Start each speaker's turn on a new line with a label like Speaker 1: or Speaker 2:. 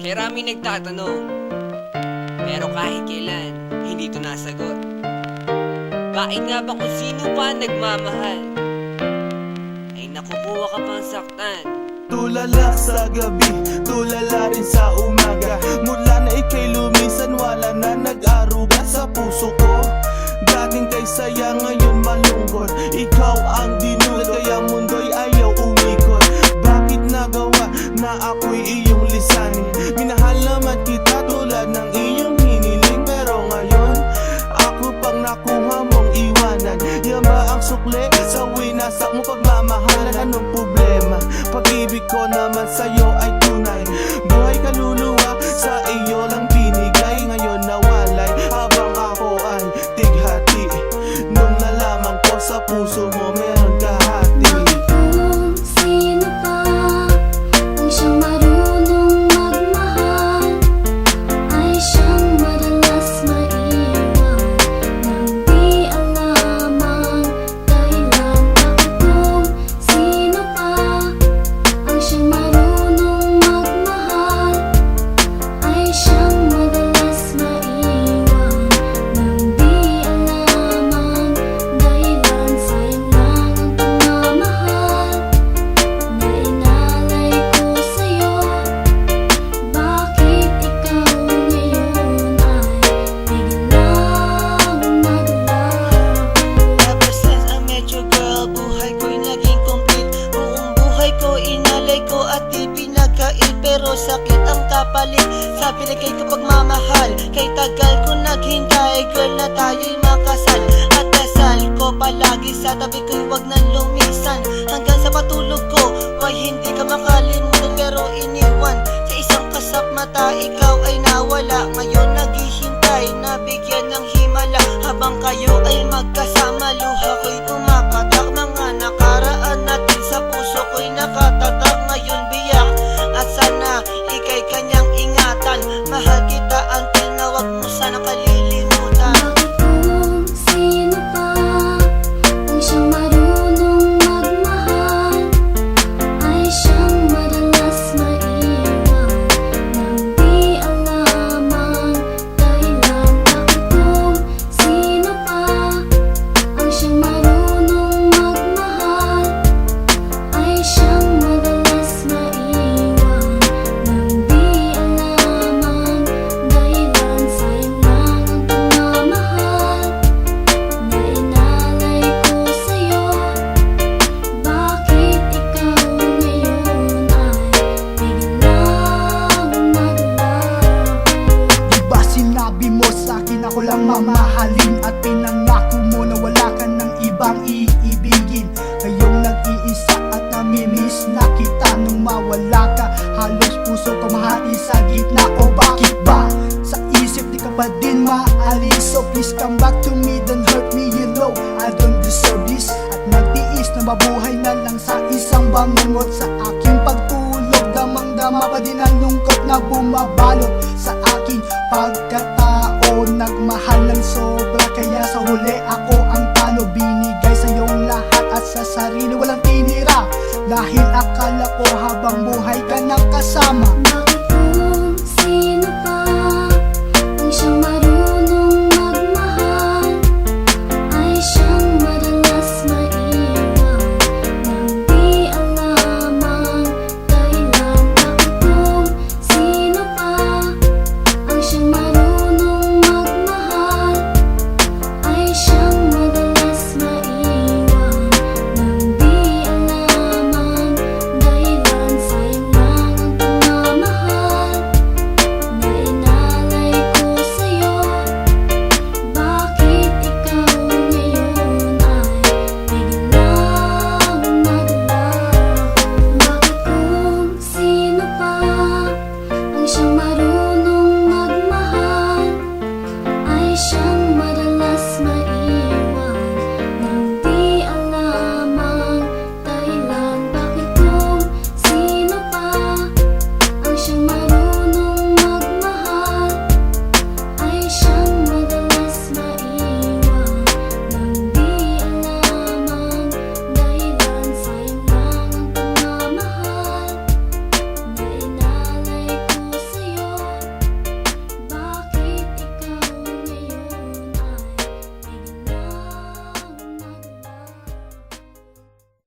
Speaker 1: Maraming nagtatanong, pero kahit kailan, hindi ito nasagot. Bakit nga ba kung sino pa nagmamahal ay nakukuha ka pang saktan?
Speaker 2: Tulala sa gabi, tulala rin sa umaga. Mula na ika'y lumisan, wala na nag-aruga sa puso ko. Dating kay saya, ngayon malungkot. Ikaw ang dinulat, kaya mundo'y ayaw umikot. Bakit nagawa na ako'y iyong lisanin? Minahal naman kita tulad ng iyong hiniling, pero ngayon ako pang nakuha mong iwanan. Yan ba ang sukli sa winasak mo pagmamahalan? Anong problema? Pag-ibig ko naman sa'yo ay tunay. Buhay kaluluwa sa iyo lang binigay. Ngayon nawalay habang ako ay tighati. Nung nalaman ko sa puso mo meron kahati.
Speaker 3: Kung sino pa ang siyang marunong magmahal, ay siyang madalas maiwan nang di alam ang dahilan. Kung sino pa ang siyang marunong magmahal, ay siyang madalas maiwan nang di alam ang dahilan. Sayang lang ang pagmamahal na inalay ko sa'yo. Bakit ikaw ngayon ay biglang naglaho?
Speaker 4: Ever since I met you, girl, buhay ko'y naging complete. Buong buhay ko inalay ko at di pinagkait, pero sakit ang kapalit sa binigay ko pagmamahal. Kay tagal ko naghintay, girl, na tayo'y makasal. At dasal ko palagi sa tabi ko'y wag nang lumisan. Hanggang sa patulog ko, why hindi ka makalimutan pero iniwan. Sa isang kasap mata, ikaw ay nawala. Ngayon naghihintay, nabigyan ng himala. Habang kayo ay magkasama, luha ko'y pumapatak. Mga nakaraan natin sa puso ko'y nakatatak. Ngayon biyak at sana ika'y kanyang ingatan. Mahal kita until na wag mo sana kalilimutan.
Speaker 3: Bakit kung sino pa ang siyang marunong magmahal, ay siyang madalas maiwan nang di alam ang dahilan? Bakit kung sino pa ang siyang marunong magmahal, ay siyang madalas maiwan nang di alam ang dahilan? Sayang lang ang pagmamahal na inalay ko sa'yo. Bakit ikaw ngayon ay biglang naglaho?
Speaker 5: Diba sinabi mo sa'kin ako lang mamahalin, at pinangako mo na wala ka ng ibang iibigin. Ngayong nag-iisa at namimiss na kita. Nung mawala ka, halos puso ko mahati sa gitna. O bakit ba? Sa isip di ka pa din maalis. So please come back to me, don't hurt me, you know I don't deserve this. At magtiis na mabuhay na lang sa isang bangungot. Sa aking pagtulog, damang-dama pa din ang lungkot na bumabalot sa aking pagkatao. Nagmahal ng sobra, kaya sa huli ako ang talo. Binigay sa iyong lahat at sa sarili walang tinira, dahil akala ko habang buhay ka nang kasama.